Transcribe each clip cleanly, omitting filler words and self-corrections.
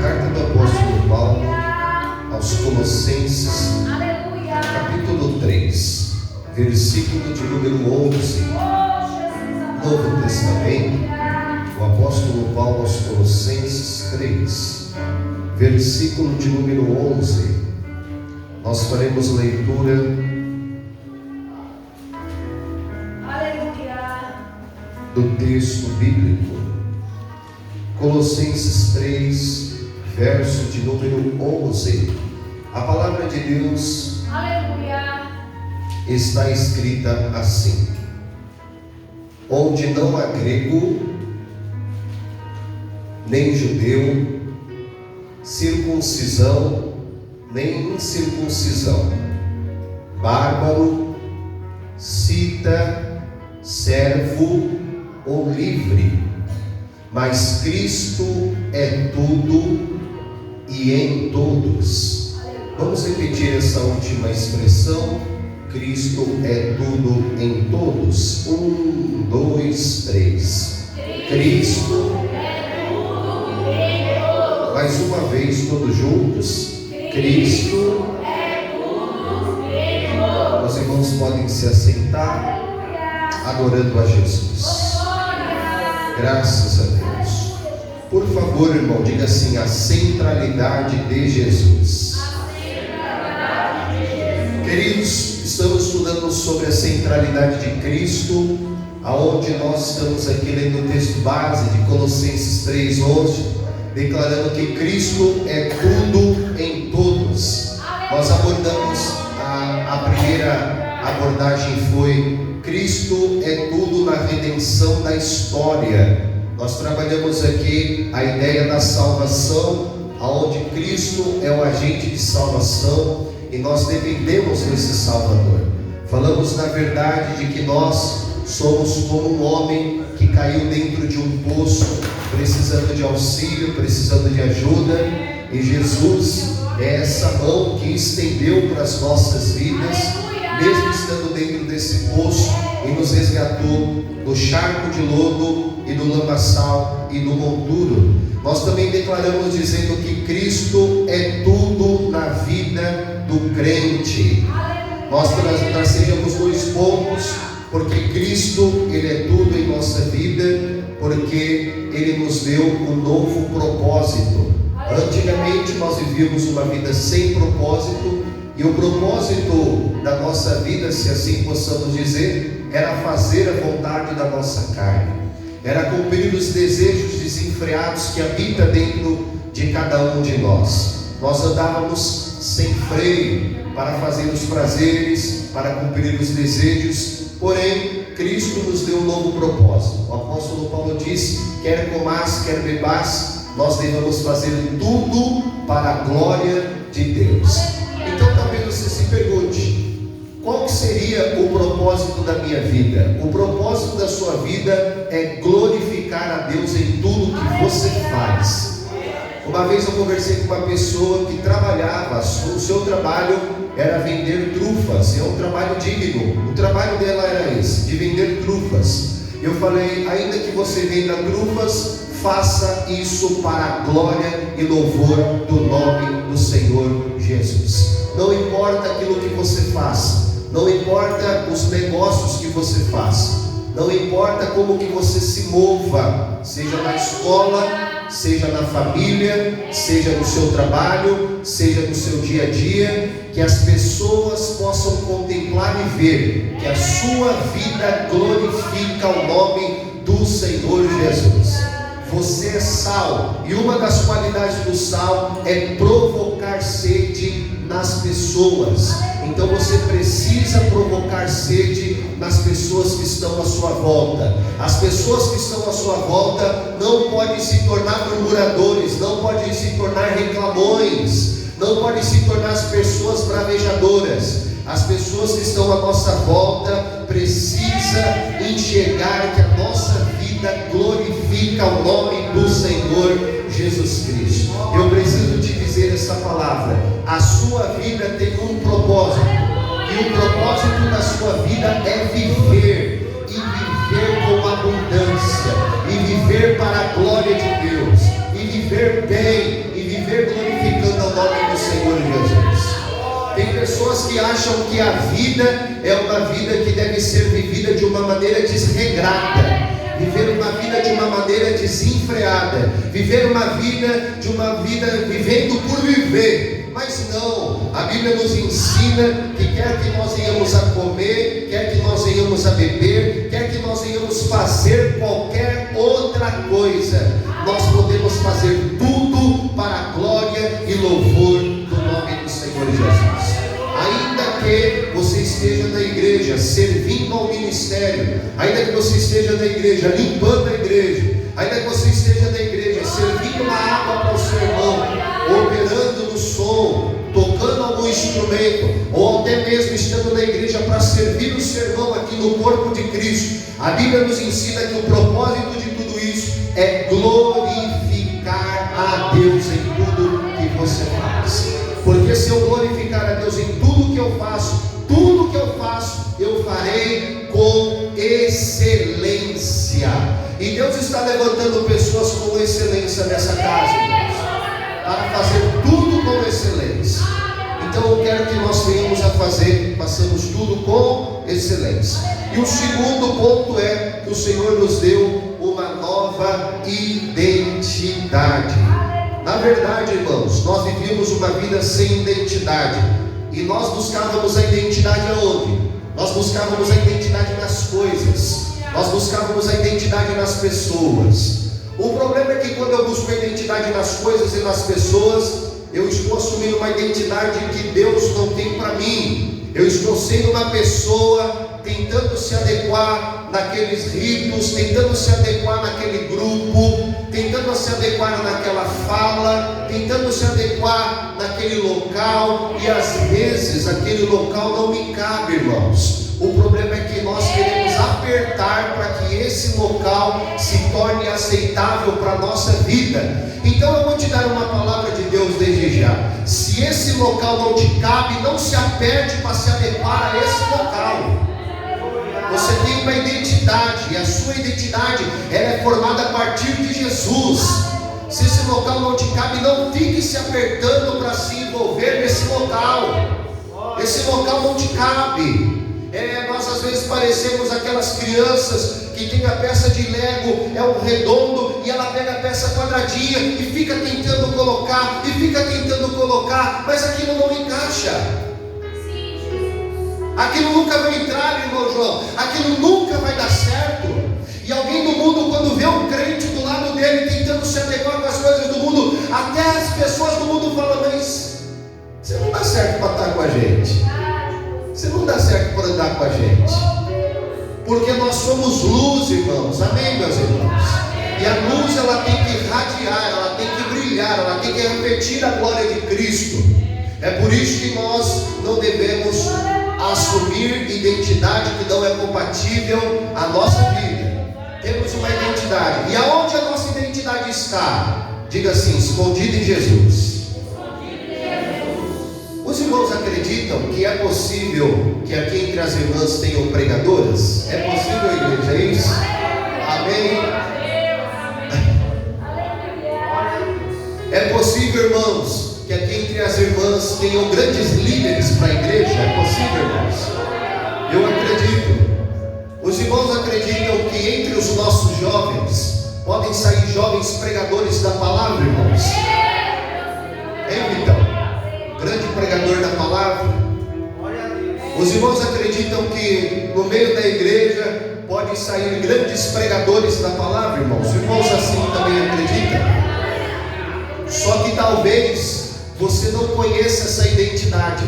Carta do apóstolo Paulo aos Colossenses, capítulo 3, versículo de número 11. Novo Testamento, o apóstolo Paulo aos Colossenses 3, versículo de número 11. Nós faremos leitura do texto bíblico. Colossenses 3, verso de número 11. A palavra de Deus está escrita assim: onde não há grego, nem judeu, circuncisão, nem incircuncisão, bárbaro, cita, servo ou livre, mas Cristo é tudo e em todos. Vamos repetir essa última expressão: Cristo é tudo em todos. 1, 2, 3. Cristo é tudo em todos. Mais uma vez, todos juntos. Cristo é tudo em todos. Os irmãos podem se assentar, adorando a Jesus. Graças a Deus. Por favor, irmão, diga assim: a centralidade de Jesus. Queridos, estamos estudando sobre a centralidade de Cristo, aonde nós estamos aqui lendo o texto base de Colossenses 3:11, declarando que Cristo é tudo em todos. Nós abordamos, a primeira abordagem foi: Cristo é tudo na redenção da história. Nós trabalhamos aqui a ideia da salvação, aonde Cristo é o agente de salvação e nós dependemos desse Salvador. Falamos na verdade de que nós somos como um homem que caiu dentro de um poço, precisando de auxílio, precisando de ajuda, e Jesus é essa mão que estendeu para as nossas vidas, mesmo estando dentro desse poço, e nos resgatou do charco de lodo e do lamaçal e do monturo. Nós também declaramos dizendo que Cristo é tudo na vida do crente. Nós tracejamos 2 pontos, porque Cristo, Ele é tudo em nossa vida, porque Ele nos deu um novo propósito. Antigamente nós vivíamos uma vida sem propósito, e o propósito da nossa vida, se assim possamos dizer, era fazer a vontade da nossa carne, era cumprir os desejos desenfreados que habitam dentro de cada um de nós. Nós andávamos sem freio para fazer os prazeres, para cumprir os desejos, porém Cristo nos deu um novo propósito. O apóstolo Paulo diz: quer comais, quer bebais, nós devemos fazer tudo para a glória de Deus. Então talvez você se pergunte: qual que seria o propósito da minha vida? O propósito da sua vida é glorificar a Deus em tudo que você faz. Uma vez eu conversei com uma pessoa que trabalhava, o seu trabalho era vender trufas, é um trabalho digno, o trabalho dela era esse, de vender trufas. Eu falei: ainda que você venda trufas, faça isso para a glória e louvor do nome do Senhor Jesus. Não importa aquilo que você faz, não importa os negócios que você faz, não importa como que você se mova, seja na escola, seja na família, seja no seu trabalho, seja no seu dia a dia, que as pessoas possam contemplar e ver que a sua vida glorifica o nome do Senhor Jesus. Você é sal, e uma das qualidades do sal é provocar sede nas pessoas. Então você precisa provocar sede nas pessoas que estão à sua volta. As pessoas que estão à sua volta não podem se tornar murmuradores, não podem se tornar reclamões, não podem se tornar as pessoas bravejadoras. As pessoas que estão à nossa volta precisam enxergar que a nossa vida glorifica o nome do Senhor Jesus Cristo. Eu preciso te dizer essa palavra: a sua vida tem um propósito, e o propósito da sua vida é viver, e viver com abundância, e viver para a glória de Deus, e viver bem, e viver pessoas que acham que a vida é uma vida que deve ser vivida de uma maneira desregrada, viver uma vida de uma maneira desenfreada, viver uma vida vivendo por viver. Mas não, a Bíblia nos ensina que quer que nós venhamos a comer, quer que nós venhamos a beber, quer que nós venhamos fazer qualquer outra coisa, nós podemos fazer tudo para a glória e louvor do nome do Senhor Jesus. Ainda que você esteja na igreja, servindo ao ministério, ainda que você esteja na igreja, limpando a igreja, ainda que você esteja na igreja, servindo uma água para o seu irmão, operando no som, tocando algum instrumento, ou até mesmo estando na igreja para servir o seu irmão aqui no corpo de Cristo, a Bíblia nos ensina que o propósito de tudo isso é glorificar a Deus em tudo que você faz. Porque se eu glorificar a Deus em tudo que eu faço, eu farei com excelência. E Deus está levantando pessoas com excelência nessa casa, irmãos, para fazer tudo com excelência. Então eu quero que nós venhamos a façamos tudo com excelência. E o segundo ponto é que o Senhor nos deu uma nova identidade. Na verdade, irmãos, nós vivíamos uma vida sem identidade. E nós buscávamos a identidade aonde? Nós buscávamos a identidade nas coisas. Nós buscávamos a identidade nas pessoas. O problema é que quando eu busco a identidade nas coisas e nas pessoas, eu estou assumindo uma identidade que Deus não tem para mim. Eu estou sendo uma pessoa tentando se adequar naqueles ritos, tentando se adequar naquele grupo, tentando se adequar naquela fala, tentando se adequar naquele local, e às vezes aquele local não me cabe, irmãos. O problema é que nós queremos apertar para que esse local se torne aceitável para a nossa vida. Então eu vou te dar uma palavra de Deus desde já. Se esse local não te cabe, não se aperte para se adequar a esse local. Você tem uma identidade, e a sua identidade ela é formada a partir de Jesus. Se esse local não te cabe, não fique se apertando para se envolver nesse local. Esse local não te cabe. Nós às vezes parecemos aquelas crianças que tem a peça de Lego, é um redondo, e ela pega a peça quadradinha e fica tentando colocar, mas aquilo não encaixa. Aquilo nunca vai entrar, irmão João, aquilo nunca vai dar certo. E alguém do mundo, quando vê um crente do lado dele tentando se adequar com as coisas do mundo, até as pessoas do mundo falam: mas você não dá certo para estar com a gente, você não dá certo para andar com a gente, porque nós somos luz, irmãos. Amém, meus irmãos? E a luz ela tem que irradiar, ela tem que brilhar, ela tem que refletir a glória de Cristo. É por isso que nós não devemos assumir identidade que não é compatível à nossa vida. Temos uma identidade, e aonde a nossa identidade está? Diga assim: escondida em Jesus. Os irmãos acreditam que é possível que aqui entre as irmãs tenham pregadoras? É possível, igreja? É isso? Amém? É possível, irmãos, que aqui entre as irmãs tenham grandes líderes para a igreja? É possível, irmãos? Eu acredito. Os irmãos acreditam que entre os nossos jovens podem sair jovens pregadores da palavra, irmãos? Então, grande pregador da palavra. Os irmãos acreditam que no meio da igreja podem sair grandes pregadores da palavra, irmãos? Os irmãos assim também acreditam? Só que talvez você não conheça essa identidade,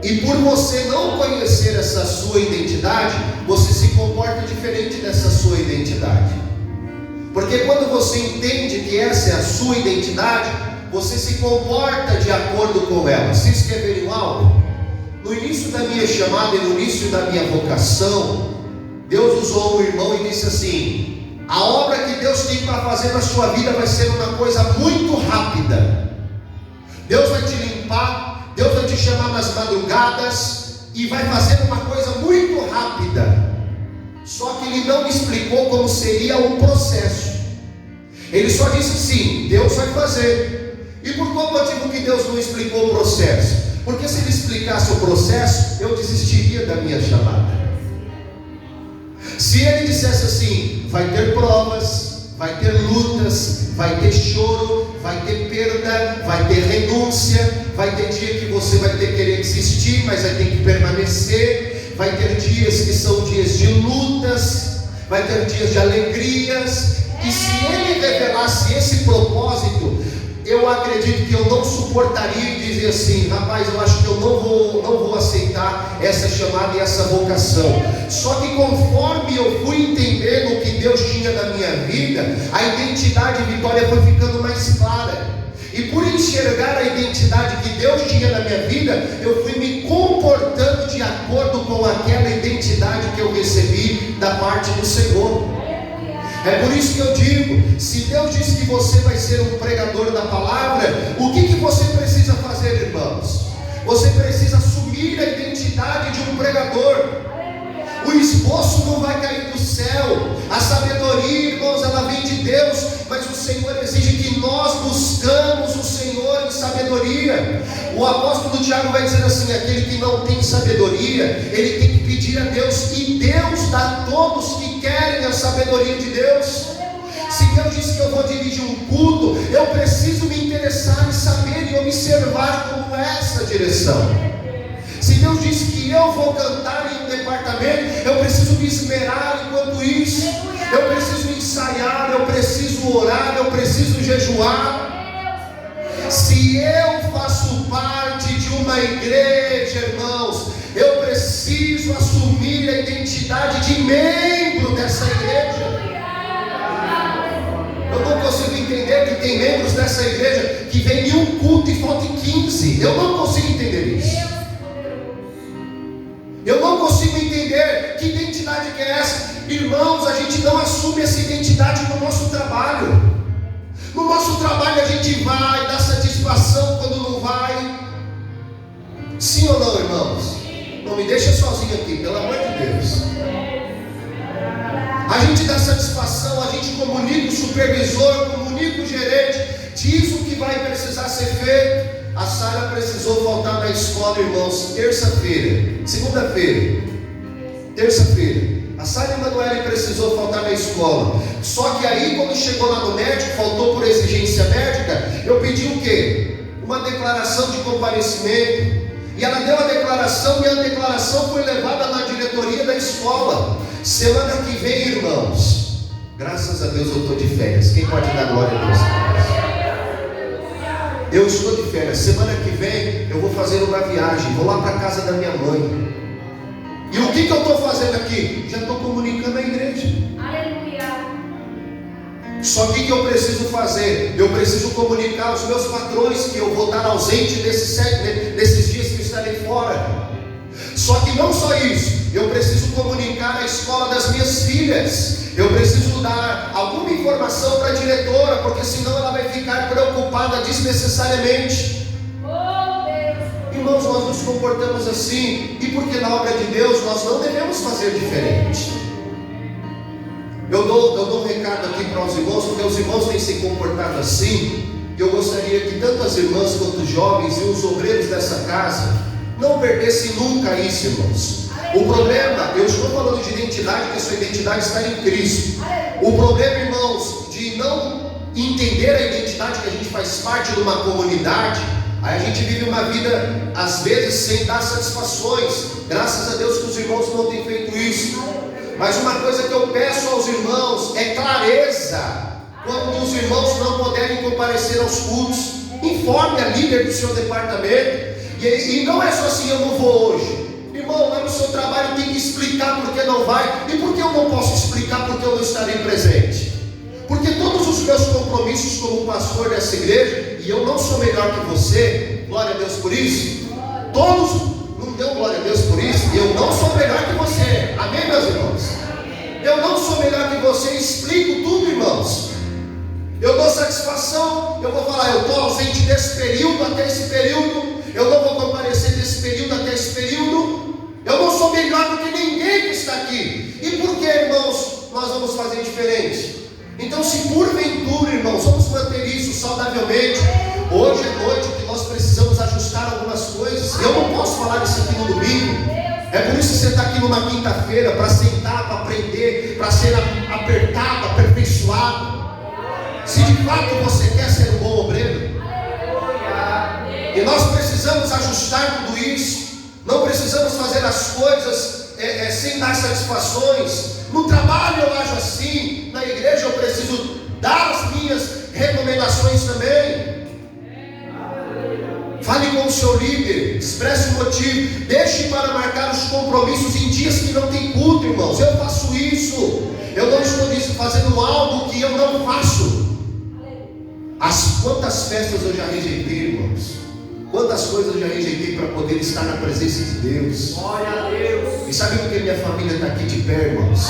e por você não conhecer essa sua identidade, você se comporta diferente dessa sua identidade. Porque quando você entende que essa é a sua identidade, você se comporta de acordo com ela. Vocês querem algo? No início da minha chamada e no início da minha vocação, Deus usou um irmão e disse assim: a obra que Deus tem para fazer na sua vida vai ser uma coisa muito rápida. Deus vai te limpar, Deus vai te chamar nas madrugadas e vai fazer uma coisa muito rápida. Só que Ele não me explicou como seria o processo. Ele só disse sim, Deus vai fazer. E por qual motivo que Deus não explicou o processo? Porque se ele explicasse o processo, eu desistiria da minha chamada. Se ele dissesse assim: vai ter provas, vai ter lutas, vai ter choro, vai ter perda, vai ter renúncia, vai ter dia que você vai ter que querer desistir, mas vai ter que permanecer, vai ter dias que são dias de lutas, vai ter dias de alegrias, e se ele revelasse esse propósito, eu acredito que eu não suportaria e dizer assim: rapaz, eu acho que eu não vou aceitar essa chamada e essa vocação. Só que conforme eu fui entendendo o que Deus tinha na minha vida, a identidade de Vitória foi ficando mais clara. E por enxergar a identidade que Deus tinha na minha vida, eu fui me comportando de acordo com aquela identidade que eu recebi da parte do Senhor. É por isso que eu digo: se Deus diz que você vai ser um pregador da palavra, o que você precisa fazer, irmãos? Você precisa assumir a identidade de um pregador. O esboço não vai cair do céu. A sabedoria, irmãos, ela vem de Deus, mas o Senhor exige que nós buscamos o Senhor em sabedoria. O apóstolo Tiago vai dizer assim: aquele que não tem sabedoria, ele tem que pedir a Deus, e Deus dá a todos que querem a sabedoria de Deus. Se Deus disse que eu vou dirigir um culto, eu preciso me interessar em saber e observar como é essa direção. Se Deus disse que eu vou cantar em um departamento, eu preciso me esmerar enquanto isso. Eu preciso ensaiar, eu preciso orar, eu preciso jejuar. Se eu faço parte de uma igreja, irmãos, eu preciso assumir a identidade de membro dessa igreja. Eu não consigo entender que tem membros dessa igreja que vêm em um culto e faltam 15. Eu não consigo entender isso. Eu não consigo entender que identidade que é essa. Irmãos, a gente não assume essa identidade no nosso trabalho. No nosso trabalho a gente vai, dá satisfação quando não vai. Sim ou não, irmãos? Não me deixa sozinho aqui, pelo amor de Deus. A gente dá satisfação, a gente comunica o supervisor, comunica o gerente, diz o que vai precisar ser feito. A Sara precisou faltar na escola, irmãos, terça-feira, segunda-feira, terça-feira. A Sara Emanuele precisou faltar na escola. Só que aí, quando chegou lá no médico, faltou por exigência médica, eu pedi o quê? Uma declaração de comparecimento. E ela deu a declaração, e a declaração foi levada na diretoria da escola. Semana que vem, irmãos, graças a Deus eu estou de férias. Quem pode dar glória a Deus? Eu estou de férias. Semana que vem eu vou fazer uma viagem. Vou lá para a casa da minha mãe. E o que eu estou fazendo aqui? Já estou comunicando a igreja. Aleluia. Só que o que eu preciso fazer? Eu preciso comunicar aos meus patrões que eu vou estar ausente desses dias que eu estarei fora. Só que não só isso, eu preciso comunicar a escola das minhas filhas. Eu preciso dar alguma informação para a diretora, porque senão ela vai ficar preocupada desnecessariamente. Irmãos, nós nos comportamos assim, e porque na obra de Deus nós não devemos fazer diferente. Eu dou um recado aqui para os irmãos, porque os irmãos têm se comportado assim. Eu gostaria que tanto as irmãs quanto os jovens e os obreiros dessa casa não perdessem nunca isso, irmãos. O problema, eu estou falando de identidade, que a sua identidade está em Cristo. O problema, irmãos, de não entender a identidade que a gente faz parte de uma comunidade, aí a gente vive uma vida, às vezes, sem dar satisfações. Graças a Deus que os irmãos não têm feito isso. Mas uma coisa que eu peço aos irmãos é clareza. Quando os irmãos não puderem comparecer aos cultos, informe a líder do seu departamento. E não é só assim: eu não vou hoje. Irmão, lá no seu trabalho tem que explicar por que não vai. E por que eu não posso explicar porque eu não estarei presente? Porque todos os meus compromissos como pastor dessa igreja, e eu não sou melhor que você, glória a Deus por isso. Todos, não deu glória a Deus por isso. Eu não sou melhor que você, amém, meus irmãos? Eu não sou melhor que você, explico tudo, irmãos. Eu dou satisfação, eu vou falar: eu estou ausente desse período até esse período, eu não vou comparecer desse período até esse período. Eu não sou melhor do que ninguém que está aqui. E por que, irmãos, nós vamos fazer diferente? Então, se porventura, irmãos, vamos manter isso saudavelmente. Hoje é noite que nós precisamos ajustar algumas coisas. você está aqui numa quinta-feira para sentar, para aprender, para ser apertado, aperfeiçoado. Se de fato você quer ser um bom obreiro. E nós precisamos ajustar tudo isso. Não precisamos fazer as coisas sem dar satisfações. No trabalho eu ajo assim. Na igreja eu preciso dar as minhas recomendações também. Fale com o seu líder, expresse o motivo. Deixe para marcar os compromissos em dias que não tem culto, irmãos. Eu faço isso. Eu não estou fazendo algo que eu não faço. Quantas festas eu já rejeitei, irmãos? Quantas coisas eu já rejeitei para poder estar na presença de Deus. Glória a Deus. E sabe por que minha família está aqui de pé, irmãos?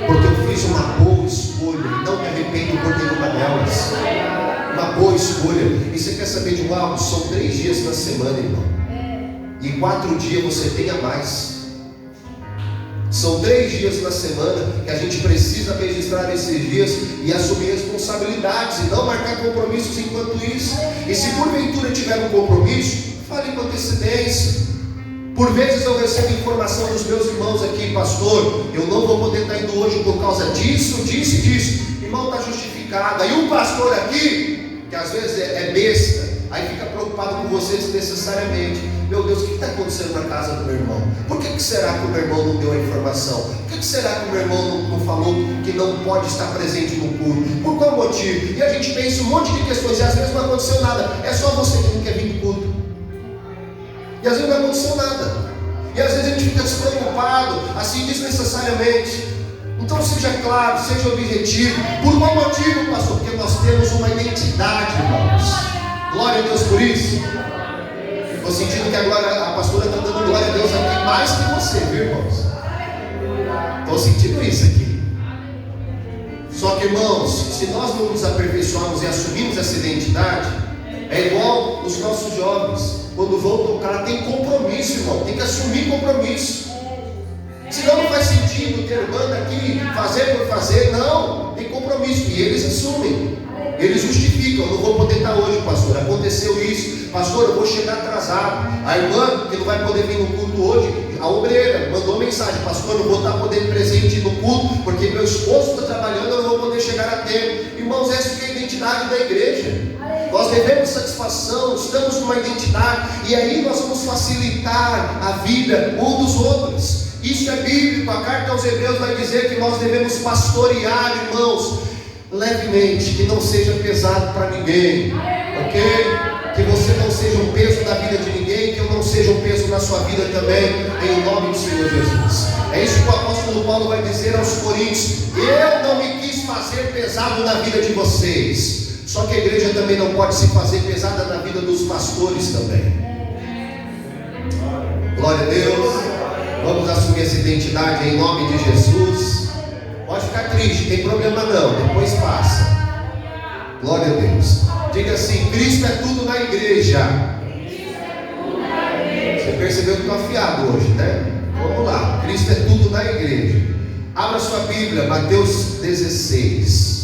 Porque eu fiz uma boa escolha e não me arrependo por nenhuma delas. Uma boa escolha. E você quer saber de algo? São 3 dias na semana, irmão. E 4 dias você tem a mais. São 3 dias na semana que a gente precisa registrar esses dias e assumir responsabilidades e não marcar compromissos enquanto isso. E se porventura tiver um compromisso, fale com antecedência. Por vezes eu recebo informação dos meus irmãos aqui: pastor, eu não vou poder estar indo hoje por causa disso, disso e disso. Irmão, está justificado. Aí um pastor aqui, que às vezes é besta, aí fica preocupado com você desnecessariamente. Meu Deus, o que está acontecendo na casa do meu irmão? Por que será que o meu irmão não deu a informação? Por que será que o meu irmão não falou que não pode estar presente no culto? Por qual motivo? E a gente pensa um monte de questões e às vezes não aconteceu nada. É só você que não quer vir no culto. E às vezes não aconteceu nada. E às vezes a gente fica despreocupado, assim, desnecessariamente. Então seja claro, seja objetivo. Por qual motivo, pastor? Porque nós temos uma identidade, irmãos. Glória a Deus por isso. Estou sentindo que agora a pastora está dando glória a Deus aqui mais que você, viu, irmãos? Estou sentindo isso aqui. Só que, irmãos, se nós não nos aperfeiçoarmos e assumimos essa identidade, é igual os nossos jovens. Quando vão tocar, tem compromisso, irmão. Tem que assumir compromisso. Senão não faz sentido ter banda aqui, fazer por fazer. Não, tem compromisso. E eles assumem. Eles justificam: eu não vou poder estar hoje, pastor. Aconteceu isso. Pastor, eu vou chegar atrasado. A irmã, que não vai poder vir no culto hoje, a obreira, mandou mensagem: pastor, eu não vou estar podendo presente no culto, porque meu esposo está trabalhando, eu não vou poder chegar a tempo. Irmãos, essa é a identidade da igreja. Nós devemos satisfação, estamos numa identidade, e aí nós vamos facilitar a vida um dos outros. Isso é bíblico. A carta aos Hebreus vai dizer que nós devemos pastorear, irmãos, levemente, que não seja pesado para ninguém, ok? Que você não seja um peso na vida de ninguém, que eu não seja um peso na sua vida também, em nome do Senhor Jesus. É isso que o apóstolo Paulo vai dizer aos Coríntios: eu não me quis fazer pesado na vida de vocês. Só que a igreja também não pode se fazer pesada na vida dos pastores também. Glória a Deus. Vamos assumir essa identidade em nome de Jesus. Pode ficar triste, tem problema não, depois passa. Glória a Deus. Diga assim: Cristo é tudo na igreja. Você percebeu que estou afiado hoje, né? Vamos lá. Cristo é tudo na igreja. Abra sua Bíblia, Mateus 16.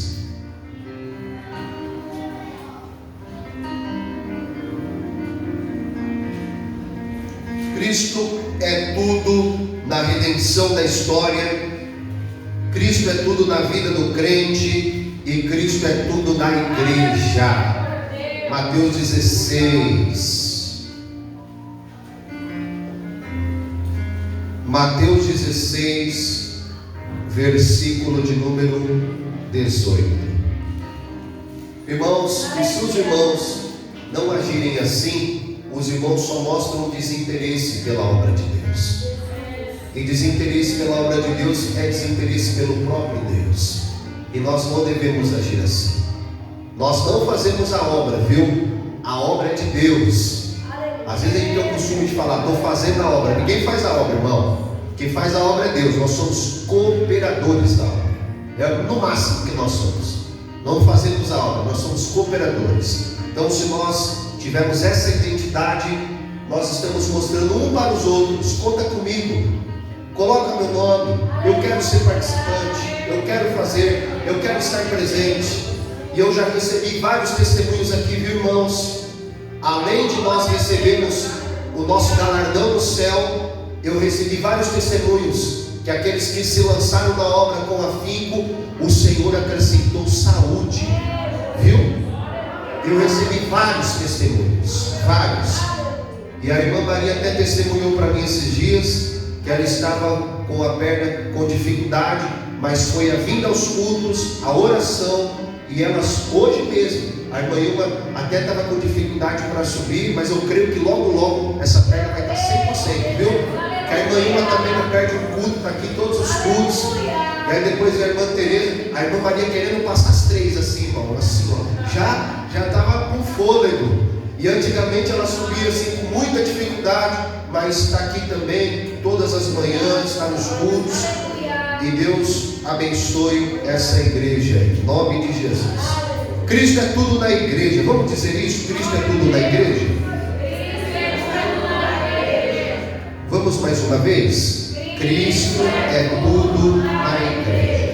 Cristo é tudo na redenção da história. Cristo é tudo na vida do crente. E Cristo é tudo na igreja. Mateus 16. Mateus 16, versículo de número 18. Irmãos, e se os irmãos não agirem assim, os irmãos só mostram desinteresse pela obra de Deus. E desinteresse pela obra de Deus é desinteresse pelo próprio Deus. E nós não devemos agir assim. Nós não fazemos a obra, viu? A obra é de Deus. Às vezes a gente tem o costume de falar: estou fazendo a obra. Ninguém faz a obra, irmão. Quem faz a obra é Deus. Nós somos cooperadores da obra. É no máximo que nós somos. Não fazemos a obra, nós somos cooperadores. Então, se nós tivermos essa identidade, nós estamos mostrando um para os outros: conta comigo, coloca meu nome, eu quero ser participante, eu quero fazer, eu quero estar presente. E eu já recebi vários testemunhos aqui, viu, irmãos? Além de nós recebermos o nosso galardão no céu, eu recebi vários testemunhos que aqueles que se lançaram na obra com afinco, o Senhor acrescentou saúde, viu? Eu recebi vários testemunhos, vários. E a irmã Maria até testemunhou para mim esses dias que ela estava com a perna com dificuldade, mas foi a vinda aos cultos, a oração, e elas hoje mesmo, a irmã Ilma até estava com dificuldade para subir, mas eu creio que logo essa perna vai estar 100%, viu? Que a irmã Ilma também não perde um culto, está aqui todos os cultos. E aí depois a irmã Tereza, a irmã Maria querendo passar as 3 assim, irmão, assim, ó, já estava com fôlego. E antigamente ela subia assim com muita dificuldade, mas está aqui também todas as manhãs, está nos cultos. E Deus abençoe essa igreja, em nome de Jesus. Cristo é tudo na igreja. Vamos dizer isso? Cristo é tudo na igreja? Vamos mais uma vez? Cristo é tudo na igreja.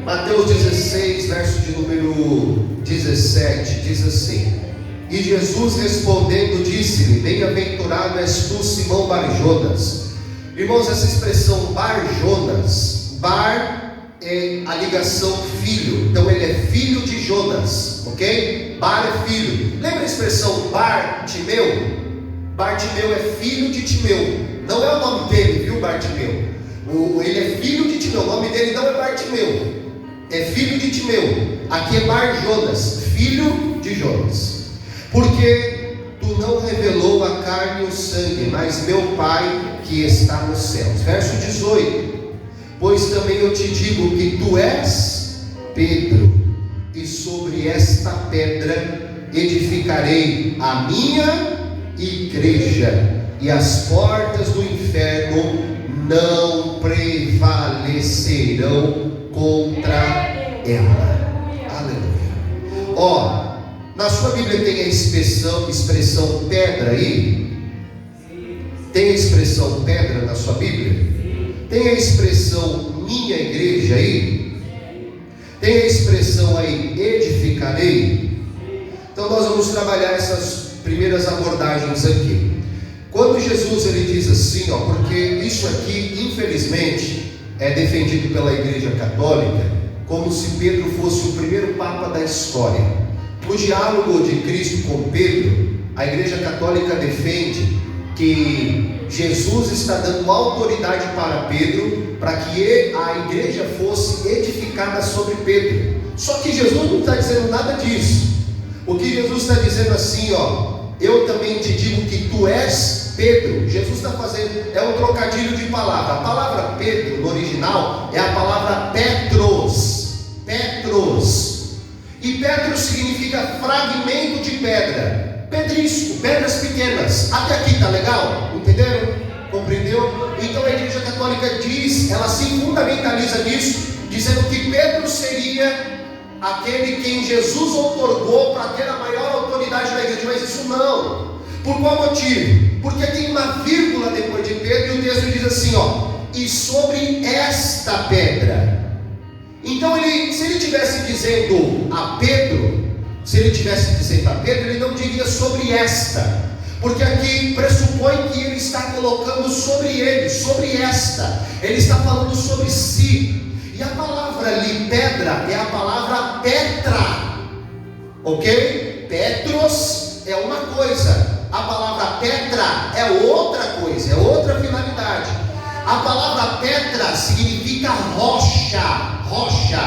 Mateus 16, verso de número 17, diz assim: E Jesus respondendo disse-lhe: Bem-aventurado és tu, Simão Bar-Jonas. Irmãos, essa expressão Bar-Jonas, Bar é a ligação filho, então ele é filho de Jonas, ok? Bar é filho. Lembra a expressão Bartimeu? Bartimeu é filho de Timeu, não é o nome dele, viu, Bartimeu? Ele é filho de Timeu, o nome dele não é Bartimeu, é filho de Timeu. Aqui é Bar-Jonas, filho de Jonas. Porque tu não revelou a carne e o sangue, mas meu Pai que está nos céus. Verso 18: Pois também eu te digo que tu és Pedro, e sobre esta pedra edificarei a minha igreja, e as portas do inferno não prevalecerão contra ela. Aleluia. Ó, na sua Bíblia tem a expressão pedra aí? Tem a expressão pedra na sua Bíblia? Tem a expressão minha igreja aí? Tem a expressão aí edificarei? Então nós vamos trabalhar essas primeiras abordagens aqui. Quando Jesus ele diz assim, ó, porque isso aqui infelizmente é defendido pela Igreja Católica como se Pedro fosse o primeiro papa da história. No diálogo de Cristo com Pedro, a Igreja Católica defende que Jesus está dando autoridade para Pedro, para que a igreja fosse edificada sobre Pedro. Só que Jesus não está dizendo nada disso. O que Jesus está dizendo assim, ó, eu também te digo que tu és Pedro. Jesus está fazendo, é um trocadilho de palavra. A palavra Pedro no original é a palavra Petros. Petros. E Petros significa fragmento de pedra. Pedrisco, pedras pequenas. Até aqui tá legal? Entenderam? Compreendeu? Então a Igreja Católica diz, ela se fundamentaliza nisso, dizendo que Pedro seria aquele quem Jesus outorgou para ter a maior autoridade da igreja. Mas isso não. Por qual motivo? Porque tem uma vírgula depois de Pedro, e o texto diz assim, ó, e sobre esta pedra. Então se ele estivesse dizendo a Pedro, ele não diria sobre esta, porque aqui pressupõe que ele está colocando sobre ele, sobre esta, ele está falando sobre si. E a palavra ali, pedra, é a palavra Petra, ok? Petros é uma coisa, a palavra Petra é outra coisa, é outra finalidade. A palavra Petra significa rocha, rocha.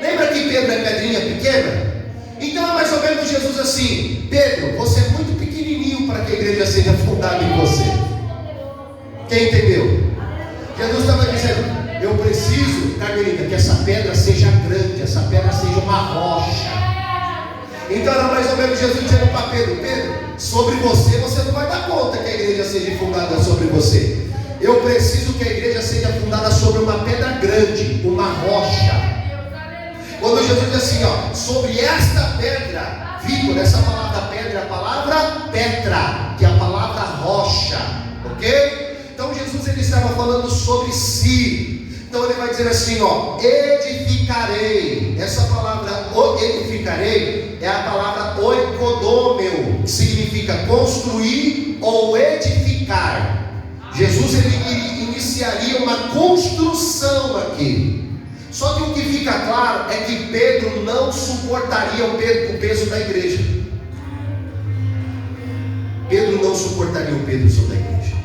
Lembra que Pedro é pedrinha pequena? Então é mais ou menos Jesus assim: Pedro, você é muito pequenininho para que a igreja seja fundada em você. Quem entendeu? Jesus estava dizendo: eu preciso, Carmelita, que essa pedra seja grande, essa pedra seja uma rocha. Então era mais ou menos Jesus dizendo para Pedro: Pedro, sobre você não vai dar conta que a igreja seja fundada sobre você. Eu preciso que a igreja seja fundada sobre uma pedra grande, uma rocha. Quando Jesus diz assim, ó, sobre esta pedra, Vitor, essa palavra pedra é a palavra Petra, que é a palavra rocha, ok? Então Jesus ele estava falando sobre si. Então ele vai dizer assim, ó, edificarei. Essa palavra edificarei é a palavra oikodomeu, que significa construir ou edificar. Jesus ele iniciaria uma construção aqui. Só que o que fica claro é que Pedro não suportaria o peso da igreja. Pedro não suportaria o peso da igreja.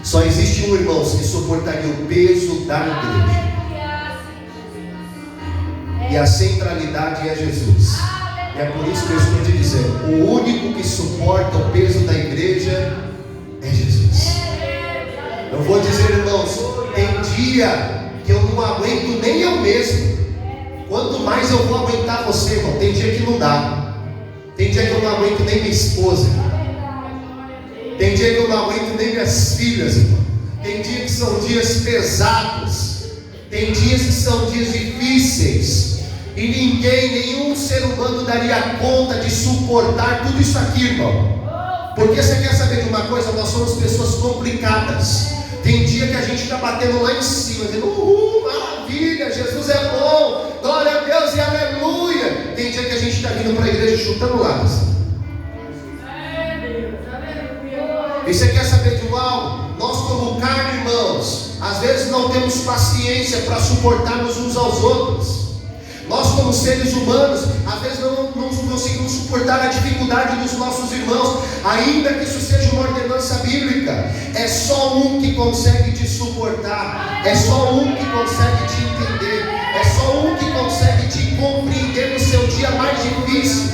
Só existe um, irmãos, que suportaria o peso da igreja. E a centralidade é Jesus. E é por isso que eu estou te dizendo: o único que suporta o peso da igreja é Jesus. Eu vou dizer, irmãos, tem dia que eu não aguento nem eu mesmo. Quanto mais eu vou aguentar você, irmão. Tem dia que não dá. Tem dia que eu não aguento nem minha esposa. Tem dia que eu não aguento nem minhas filhas, irmão. Tem dias que são dias pesados. Tem dias que são dias difíceis. E nenhum ser humano daria conta de suportar tudo isso aqui, irmão. Porque você quer saber de uma coisa? Nós somos pessoas complicadas. Tem dia que a gente está batendo lá em cima, dizendo: maravilha, Jesus é bom, glória a Deus e aleluia. Tem dia que a gente está vindo para a igreja chutando latas. E você quer saber de algo? Nós, como carne, irmãos, às vezes não temos paciência para suportarmos uns aos outros. Nós, como seres humanos, às vezes não conseguimos suportar a dificuldade dos nossos irmãos, ainda que isso seja uma ordenança bíblica. É só um que consegue te suportar, é só um que consegue te entender, é só um que consegue te compreender no seu dia mais difícil,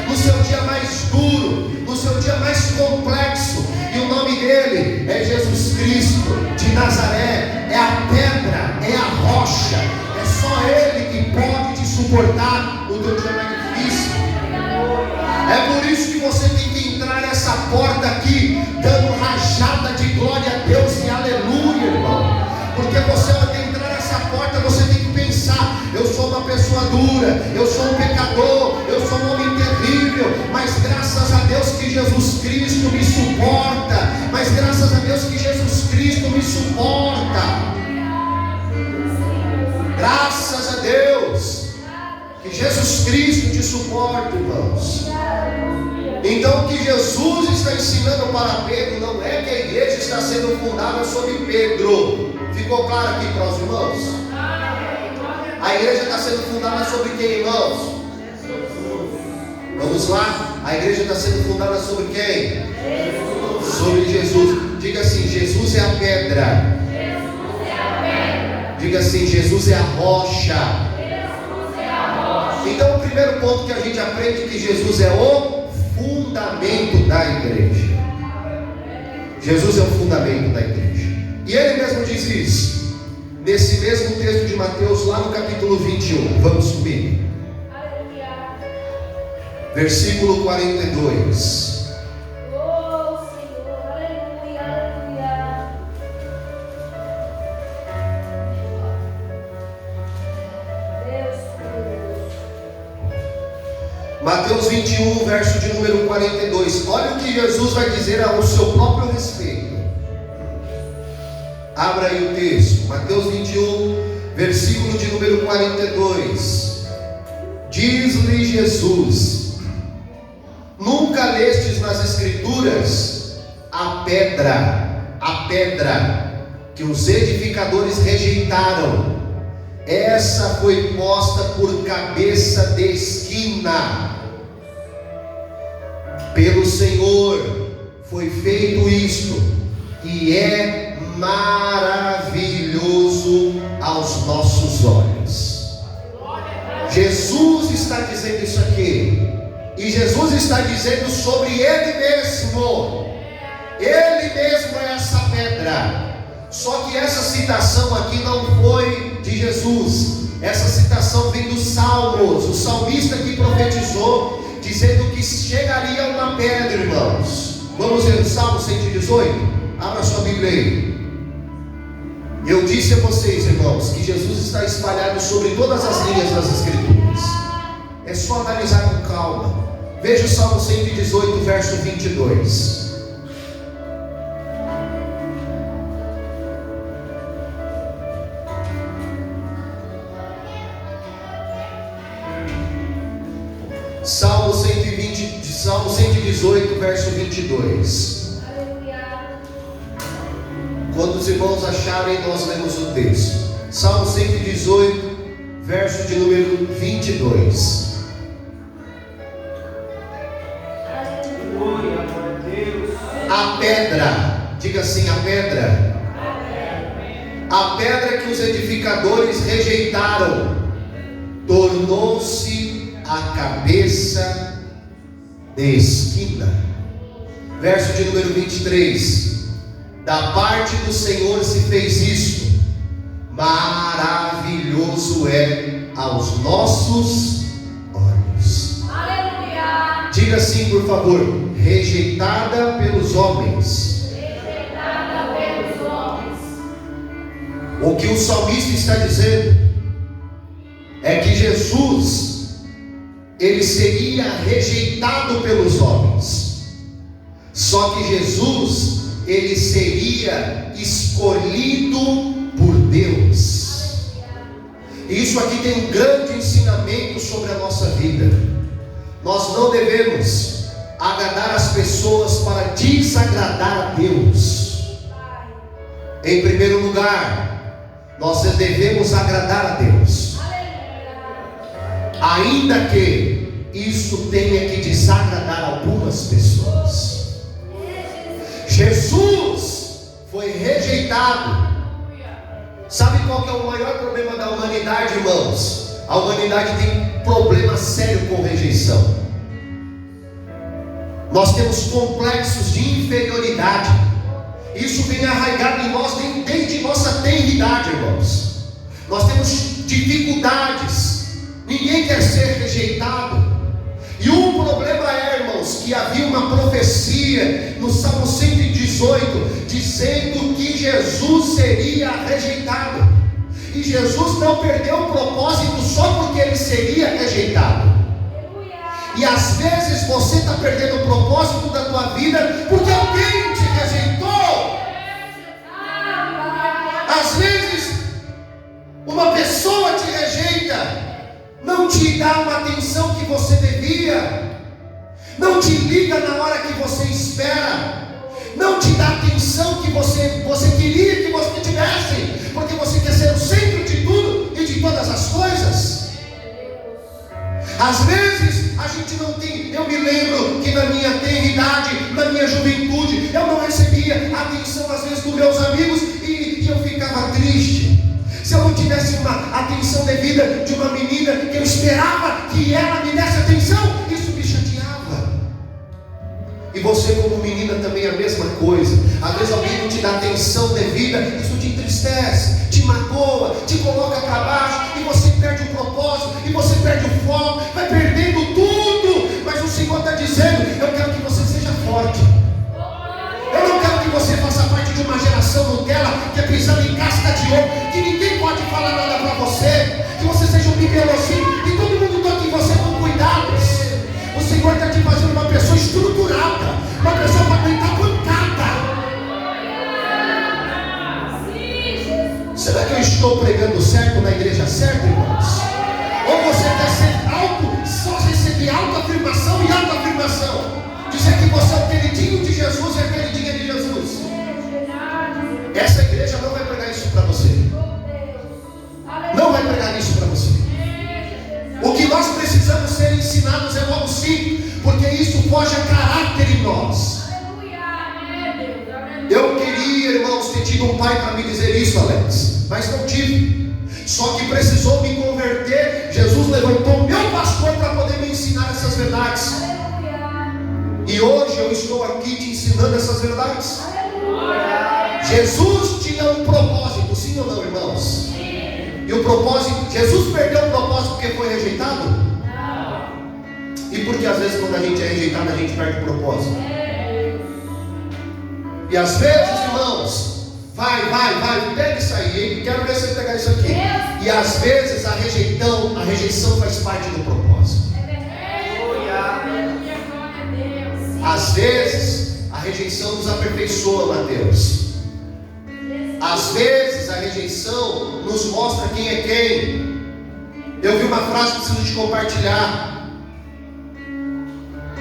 no seu dia mais duro, no seu dia mais complexo. E o nome dele é Jesus Cristo de Nazaré. É a pedra, é a rocha. É só ele que pode te suportar no teu dia mais difícil. É por isso que você tem que entrar nessa porta aqui, dando rajada de glória a Deus e aleluia, irmão. Porque você, ao entrar nessa porta, você tem que pensar: eu sou uma pessoa dura, eu sou um pecador, eu sou um homem terrível, mas graças a Deus que Jesus Cristo me suporta. Mas graças a Deus que Jesus Cristo me suporta. Graças a Deus que Jesus Cristo te suporta, irmãos. Então o que Jesus está ensinando para Pedro não é que a igreja está sendo fundada sobre Pedro. Ficou claro aqui para os irmãos? A igreja está sendo fundada sobre quem, irmãos? Vamos lá? A igreja está sendo fundada sobre quem? Jesus. Sobre Jesus. Diga assim: Jesus é a pedra. Diga assim: Jesus é a rocha. Então o primeiro ponto que a gente aprende é que Jesus é o fundamento da igreja. Jesus é o fundamento da igreja. E ele mesmo diz isso nesse mesmo texto de Mateus, lá no capítulo 21. Vamos subir. Versículo 42. Mateus 21, verso de número 42. Olha o que Jesus vai dizer ao seu próprio respeito. Abra aí o texto. Mateus 21, versículo de número 42. Diz-lhe Jesus: nunca lestes nas escrituras a pedra que os edificadores rejeitaram, essa foi posta por cabeça de esquina. Pelo Senhor foi feito isto, e é maravilhoso aos nossos olhos. Jesus está dizendo isso aqui, e Jesus está dizendo sobre Ele mesmo. Ele mesmo é essa pedra. Só que essa citação aqui não foi de Jesus. Essa citação vem dos Salmos. O salmista que profetizou, dizendo que chegaria uma pedra, irmãos. Vamos ver o Salmo 118? Abra sua Bíblia aí. Eu disse a vocês, irmãos, que Jesus está espalhado sobre todas as linhas das Escrituras. É só analisar com calma. Veja o Salmo 118, verso 22. Salmo 118, verso 22. Quando os irmãos acharem, nós lemos o texto. Salmo 118, verso de número 22. A pedra, diga assim, a pedra. A pedra que os edificadores rejeitaram tornou-se a cabeça de esquina. Verso de número 23. Da parte do Senhor se fez isto, maravilhoso é aos nossos olhos. Aleluia. Diga assim, por favor: rejeitada pelos homens. Rejeitada pelos homens. O que o salmista está dizendo é que Jesus, ele seria rejeitado pelos homens. Só que Jesus, ele seria escolhido por Deus. E isso aqui tem um grande ensinamento sobre a nossa vida. Nós não devemos agradar as pessoas para desagradar a Deus. Em primeiro lugar, nós devemos agradar a Deus, ainda que isso tenha que desagradar algumas pessoas. Jesus foi rejeitado. Sabe qual que é o maior problema da humanidade, irmãos? A humanidade tem problema sério com rejeição. Nós temos complexos de inferioridade. Isso vem arraigado em nós desde nossa tenridade, irmãos. Nós temos dificuldades. Ninguém quer ser rejeitado. E o problema é, irmãos, que havia uma profecia no Salmo 118 dizendo que Jesus seria rejeitado. E Jesus não perdeu o propósito só porque ele seria rejeitado. E às vezes você está perdendo o propósito da tua vida porque alguém te rejeitou. Às vezes uma pessoa te rejeita, não te dá uma atenção que você devia, não te liga na hora que você espera, não te dá a atenção que você queria que você tivesse, porque você quer ser o centro de tudo e de todas as coisas. Às vezes a gente não tem. Eu me lembro que na minha tenridade, na minha juventude, eu não recebia atenção às vezes dos meus amigos e eu ficava triste. Se eu não tivesse uma atenção devida de uma menina que eu esperava que ela me desse atenção, isso me chateava. E você como menina também é a mesma coisa. Às vezes alguém não te dá atenção devida, isso te entristece, te magoa, te coloca para baixo, e você perde o propósito, e você perde o foco, vai perdendo tudo. Mas o Senhor está dizendo: eu quero que você seja forte. Eu não quero que você faça parte de uma geração Nutella que é pisando em casca de ovo, que ninguém pode falar nada para você, que você seja um bibelozinho e todo mundo toque em você com cuidados. O Senhor está te fazendo uma pessoa estruturada, uma pessoa para aguentar pancada. Será que eu estou pregando certo na igreja certa, irmãos? Ou você quer ser alto, só receber autoafirmação e autoafirmação? Dizer que você é o queridinho de Jesus e a queridinha de Jesus. Essa igreja não vai pregar isso para você. Não vai pregar isso para você. O que nós precisamos ser ensinados é logo sim, porque isso foge a caráter em nós. Eu queria, irmãos, ter tido um pai para me dizer isso, Alex, mas não tive. Só que precisou me converter. Jesus levantou meu pastor para poder me ensinar essas verdades. E hoje eu estou aqui te ensinando essas verdades. Jesus tinha um propósito, sim ou não, irmãos? Sim. E o propósito, Jesus perdeu o propósito porque foi rejeitado? Não. E porque às vezes quando a gente é rejeitado, a gente perde o propósito? E às vezes, irmãos, vai, pega isso aí, hein? Quero ver você pegar isso aqui. E às vezes a rejeição faz parte do propósito. Às vezes a rejeição nos aperfeiçoa, Mateus. Às vezes a rejeição nos mostra quem é quem. Eu vi uma frase que preciso te compartilhar.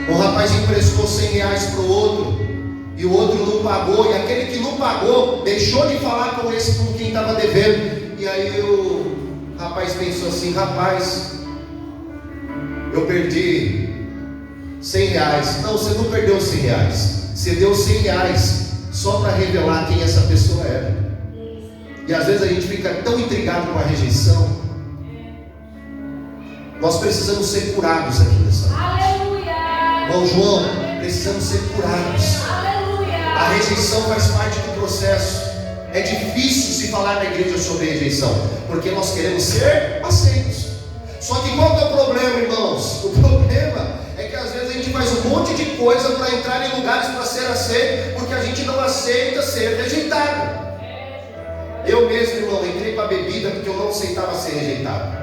Um rapaz emprestou R$100 para o outro, e o outro não pagou, e aquele que não pagou deixou de falar com quem estava devendo. E aí o rapaz pensou assim: rapaz, eu perdi 100 reais. Não, você não perdeu 100 reais, você deu 100 reais só para revelar quem essa pessoa era. E às vezes a gente fica tão intrigado com a rejeição. Nós precisamos ser curados aqui nessa noite. Irmão João, precisamos ser curados. A rejeição faz parte do processo. É difícil se falar na igreja sobre rejeição, porque nós queremos ser aceitos. Só que qual que é o problema, irmãos? O problema é que às vezes a gente faz um monte de coisa para entrar em lugares para ser aceito, porque a gente não aceita ser rejeitado. Eu mesmo, irmão, entrei para a bebida porque eu não aceitava ser rejeitado.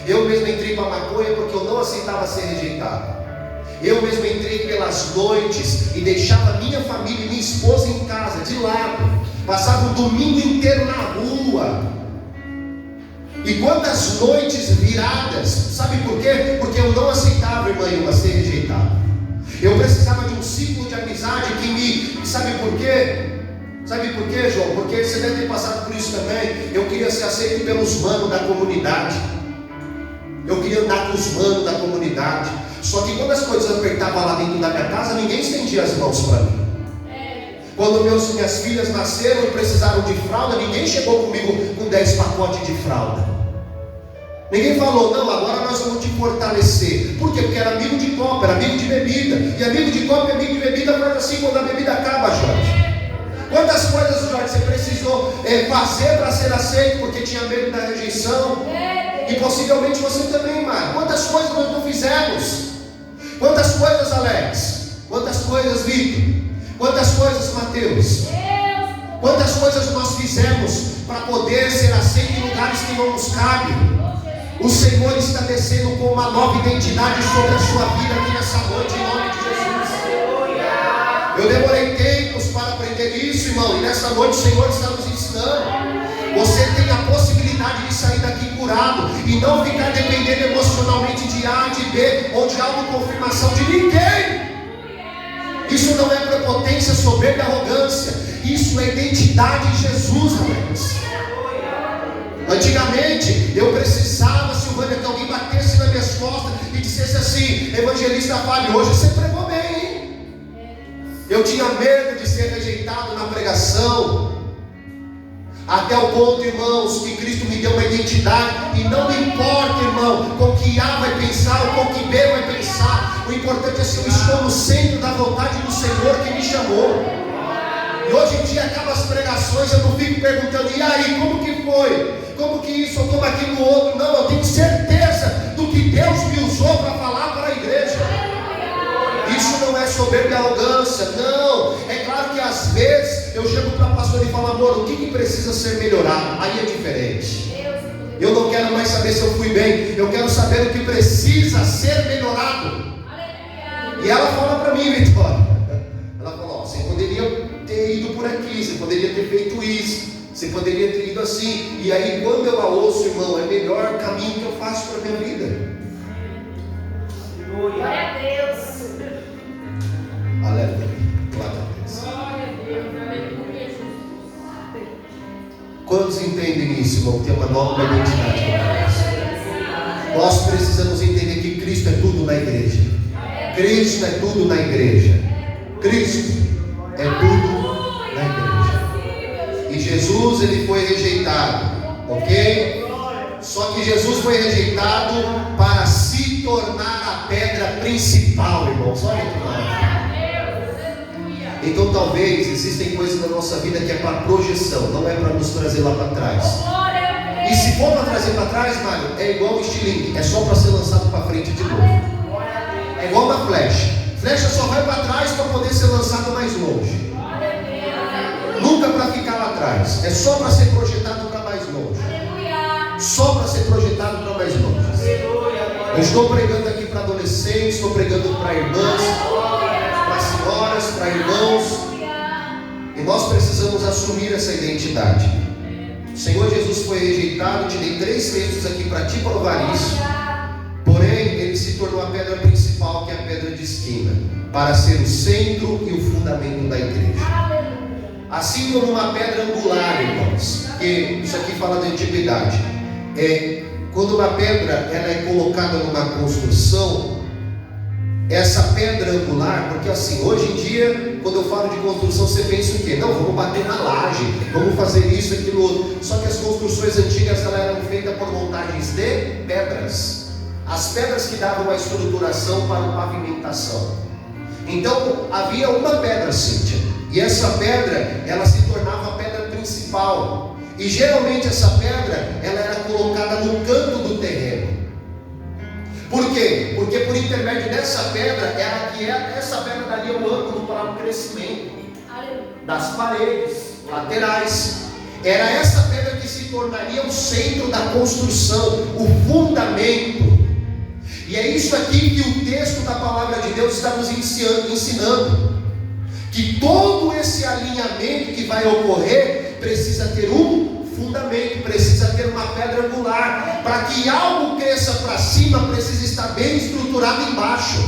Eu mesmo entrei para a maconha porque eu não aceitava ser rejeitado. Eu mesmo entrei pelas noites e deixava minha família e minha esposa em casa, de lado. Passava o domingo inteiro na rua. E quantas noites viradas, sabe por quê? Porque eu não aceitava, irmã Ilma, ser rejeitado. Eu precisava de um ciclo de amizade que me... Sabe por quê? Sabe por quê, João? Porque você deve ter passado por isso também. Eu queria ser aceito pelos manos da comunidade. Eu queria andar com os manos da comunidade. Só que quando as coisas apertavam lá dentro da minha casa, ninguém estendia as mãos para mim. Quando minhas filhas nasceram e precisaram de fralda, ninguém chegou comigo com 10 pacotes de fralda. Ninguém falou: não, agora nós vamos te fortalecer. Por quê? Porque era amigo de copo, era amigo de bebida. E amigo de copo e amigo de bebida faz assim quando a bebida acaba, Jorge. Quantas coisas, Jorge, você precisou fazer para ser aceito, porque tinha medo da rejeição? E possivelmente você também, Mário. Quantas coisas nós não fizemos? Quantas coisas, Alex? Quantas coisas, Vitor? Quantas coisas, Mateus? Quantas coisas nós fizemos para poder ser aceito em lugares que não nos cabem? O Senhor está descendo com uma nova identidade sobre a sua vida aqui nessa noite, em nome de Jesus. Eu demorei tempos para aprender isso, irmão, e nessa noite o Senhor está nos ensinando. Você tem a possibilidade de sair daqui curado e não ficar dependendo emocionalmente de A, de B ou de autoconfirmação de ninguém. Isso não é prepotência, soberba, arrogância. Isso é identidade em Jesus, Alex. Antigamente eu precisava, Silvânia, que alguém batesse nas minhas costas e dissesse assim: evangelista Fábio, hoje você pregou bem, hein? Eu tinha medo de ser rejeitado na pregação. Até o ponto, irmãos, que Cristo me deu uma identidade. E não me importa, irmão, com que A vai pensar ou com que B vai pensar. O importante é se eu estou no centro da vontade do Senhor que me chamou. E hoje em dia acaba as pregações, eu não fico perguntando: e aí, como que foi? Como que isso ou como aquilo outro? Não, eu tenho certeza do que Deus me usou para falar para a igreja. Isso não é soberba e arrogância, não. É claro que às vezes eu chego para a pastora e falo: amor, o que precisa ser melhorado? Aí é diferente. Eu não quero mais saber se eu fui bem, eu quero saber o que precisa ser melhorado. E ela fala para mim, Vitória, ela falou: ó, você poderia ter ido por aqui, você poderia ter feito isso, você poderia ter ido assim. E aí quando eu a ouço, irmão, é o melhor caminho que eu faço para a minha vida. Glória a Deus. Aleluia. Glória a Deus. Quantos entendem isso, irmão? Tem uma nova identidade. Nós precisamos entender que Cristo é tudo na igreja. Cristo é tudo na igreja. Cristo é tudo na igreja. E Jesus, ele foi rejeitado, ok? Só que Jesus foi rejeitado para se tornar a pedra principal, irmãos. Olha que maravilha. Então talvez existem coisas na nossa vida que é para projeção, não é para nos trazer lá para trás. E se for para trazer para trás, Mário, é igual o estilingue, é só para ser lançado para frente de novo. É igual uma flecha. Flecha só vai para trás para poder ser lançada mais longe. Nunca para ficar lá atrás. É só para ser projetado para mais longe. Só para ser projetado para mais longe. Eu estou pregando aqui para adolescentes, estou pregando para irmãs, para senhoras, para irmãos. E nós precisamos assumir essa identidade. O Senhor Jesus foi rejeitado. Te dei 3 textos aqui para te provar isso. Porém, ele se tornou a pedra principal, que é a pedra de esquina, para ser o centro e o fundamento da igreja. Assim como uma pedra angular, irmãos, que isso aqui fala da antiguidade. Quando uma pedra ela é colocada numa construção, essa pedra angular, porque assim, hoje em dia, quando eu falo de construção, você pensa o quê? Não, vamos bater na laje, vamos fazer isso, aquilo, outro. Só que as construções antigas elas eram feitas por montagens de pedras. As pedras que davam a estruturação para a pavimentação. Então, havia uma pedra, Cíntia, e essa pedra, ela se tornava a pedra principal. E geralmente essa pedra, ela era colocada no canto do terreno. Por quê? Porque por intermédio dessa pedra, essa pedra daria o ângulo para o crescimento das paredes laterais. Era essa pedra que se tornaria o centro da construção, o fundamento. E é isso aqui que o texto da palavra de Deus está nos ensinando. Que todo esse alinhamento que vai ocorrer precisa ter um fundamento, precisa ter uma pedra angular. Para que algo cresça para cima, precisa estar bem estruturado embaixo.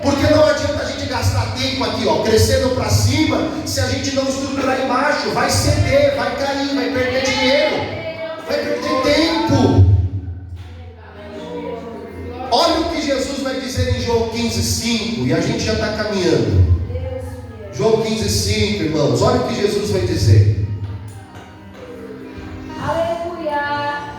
Porque não adianta a gente gastar tempo aqui, crescendo para cima, se a gente não estruturar embaixo. Vai ceder, vai cair, vai perder dinheiro, vai perder tempo. Olha o que Jesus vai dizer em João 15,5, e a gente já está caminhando. João 15,5, irmãos, olha o que Jesus vai dizer. Aleluia.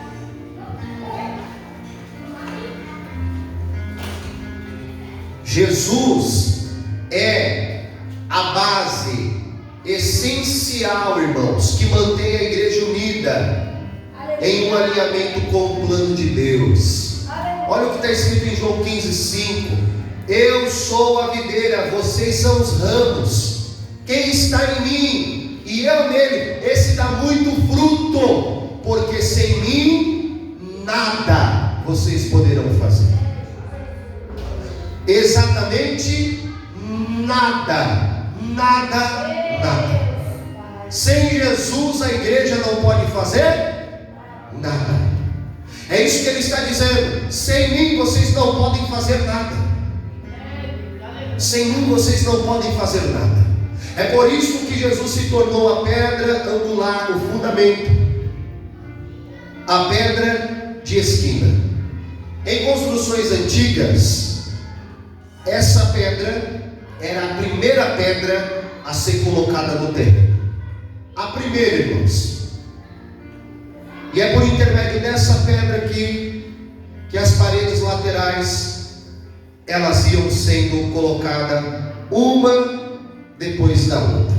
Jesus é a base essencial, irmãos, que mantém a igreja unida em um alinhamento com o plano de Deus. Olha o que está escrito em João 15,5: eu sou a videira, vocês são os ramos. Quem está em mim e eu nele, esse dá muito fruto, porque sem mim nada vocês poderão fazer. Exatamente nada. Sem Jesus a igreja não pode fazer nada. É isso que ele está dizendo. Sem mim vocês não podem fazer nada. Sem mim vocês não podem fazer nada. É por isso que Jesus se tornou a pedra angular, o fundamento, a pedra de esquina. Em construções antigas, essa pedra era a primeira pedra a ser colocada no terreno. A primeira, irmãos. E é por intermédio dessa pedra aqui que as paredes laterais elas iam sendo colocadas uma depois da outra.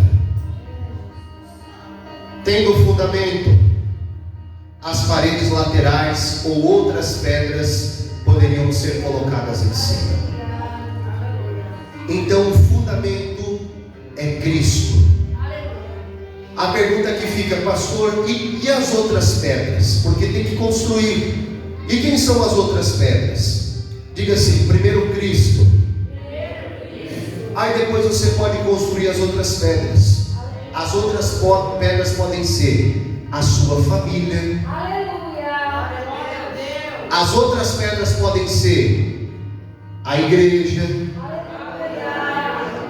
Tendo o fundamento, as paredes laterais ou outras pedras poderiam ser colocadas em cima. Então o fundamento é Cristo. A pergunta que fica, pastor, e as outras pedras? Porque tem que construir. E quem são as outras pedras? Diga assim: primeiro Cristo. Aí depois você pode construir as outras pedras. As outras pedras podem ser a sua família. As outras pedras podem ser a igreja.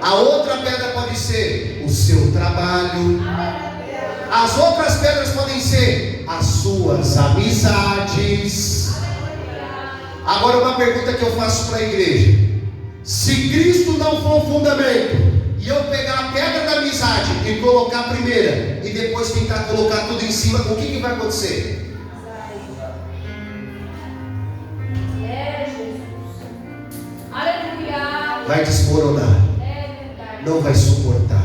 A outra pedra pode ser o seu trabalho. As outras pedras podem ser as suas amizades. Agora uma pergunta que eu faço para a igreja: se Cristo não for o fundamento, e eu pegar a pedra da amizade e colocar a primeira, e depois tentar colocar tudo em cima, o que vai acontecer? Vai desmoronar. Não vai suportar.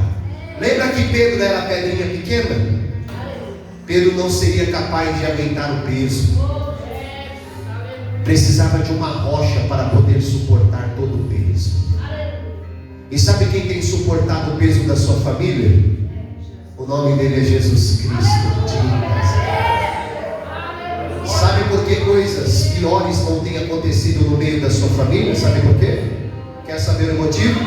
Lembra que Pedro era a pedrinha pequena? Pedro não seria capaz de aguentar o peso. Precisava de uma rocha para poder suportar todo o peso. E sabe quem tem suportado o peso da sua família? O nome dele é Jesus Cristo. Sabe por que coisas piores não têm acontecido no meio da sua família? Sabe por quê? Quer saber o motivo?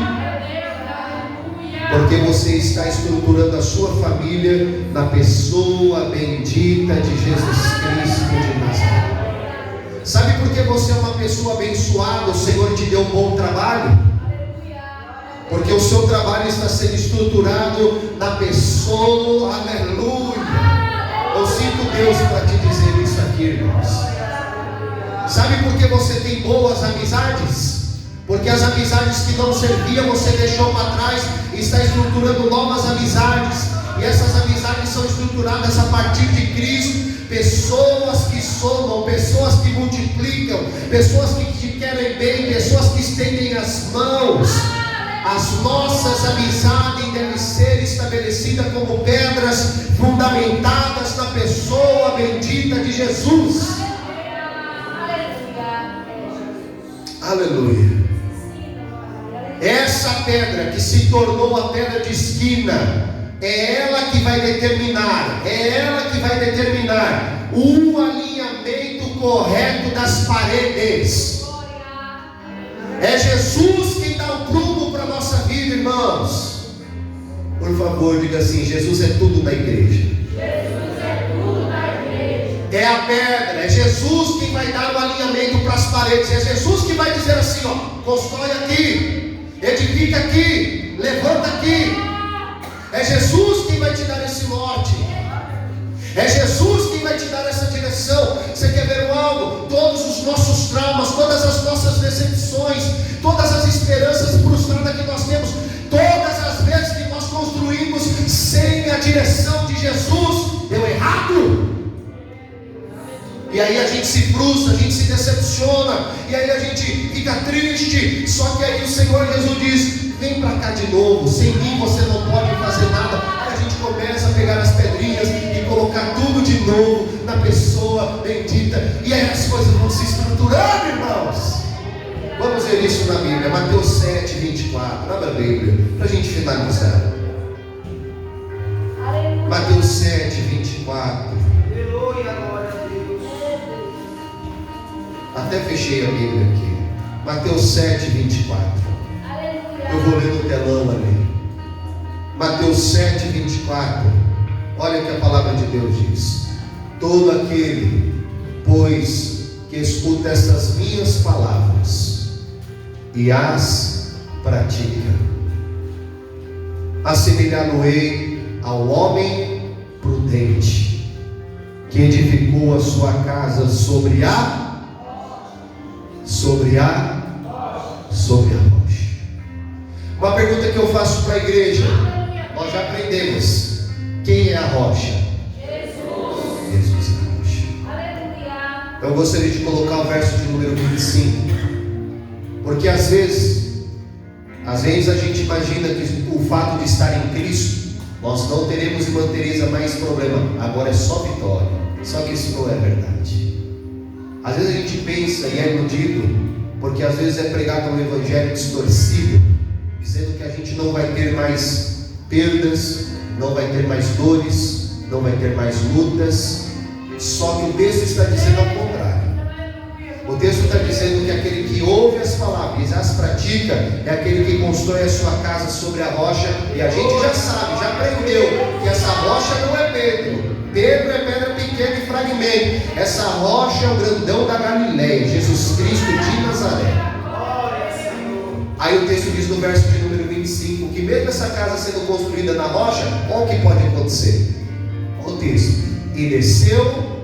Porque você está estruturando a sua família na pessoa bendita de Jesus Cristo de Nazaré. Sabe por que você é uma pessoa abençoada? O Senhor te deu um bom trabalho. Porque o seu trabalho está sendo estruturado na pessoa, aleluia. Eu sinto Deus para te dizer isso aqui, irmãos. Sabe por que você tem boas amizades? Porque as amizades que não serviam você deixou para trás e está estruturando novas amizades. E essas amizades são estruturadas a partir de Cristo. Pessoas que somam, pessoas que multiplicam, pessoas que te querem bem, pessoas que estendem as mãos. As nossas amizades devem ser estabelecidas como pedras fundamentadas na pessoa bendita de Jesus. Aleluia. Essa pedra que se tornou a pedra de esquina, é ela que vai determinar o alinhamento correto das paredes. É Jesus quem dá o prumo para a nossa vida, irmãos. Por favor, diga assim: Jesus é tudo na igreja. Jesus é tudo na igreja. É a pedra, é Jesus quem vai dar o alinhamento para as paredes. É Jesus que vai dizer assim: ó, constrói aqui, edifica aqui, levanta aqui. É Jesus quem vai te dar esse norte. É Jesus quem vai te dar essa direção. Você quer ver algo? Todos os nossos traumas, todas as nossas decepções, todas as esperanças frustradas que nós temos, todas as vezes que nós construímos sem a direção de Jesus, deu errado. E aí a gente se frustra, a gente se decepciona, e aí a gente fica triste. Só que aí o Senhor Jesus diz: vem para cá de novo, sem mim você não pode fazer nada. Aí a gente começa a pegar as pedrinhas e colocar tudo de novo na pessoa bendita, e aí as coisas vão se estruturando, irmãos. Vamos ver isso na Bíblia, Mateus 7, 24. Abra a Bíblia para a gente finalizar. Mateus 7, 24. Aleluia, glória a Deus. Até fechei a Bíblia aqui. Mateus 7, 24. Eu vou ler no telão ali. Mateus 7, 24. Olha o que a palavra de Deus diz: todo aquele, pois, que escuta estas minhas palavras e as pratica, assemelhá-lo-ei ao homem prudente, que edificou a sua casa sobre a rocha. Uma pergunta que eu faço para a igreja: nós já aprendemos quem é a rocha? Jesus é a rocha. Então eu gostaria de colocar o verso de número 25, porque às vezes a gente imagina que o fato de estar em Cristo, nós não teremos e manteremos mais problema, agora é só vitória. Só que isso não é verdade. Às vezes a gente pensa e é iludido, porque às vezes é pregado um evangelho distorcido, dizendo que a gente não vai ter mais perdas, não vai ter mais dores, não vai ter mais lutas. Só que o texto está dizendo ao contrário. O texto está dizendo que aquele que ouve as palavras e as pratica é aquele que constrói a sua casa sobre a rocha. E a gente já sabe, já aprendeu que essa rocha não é Pedro. Pedro é pedra pequena e fragmento. Essa rocha é o grandão da Galileia, Jesus Cristo de Nazaré. Aí o texto diz no verso de número 25 que mesmo essa casa sendo construída na rocha, olha o que pode acontecer. Olha o texto: e desceu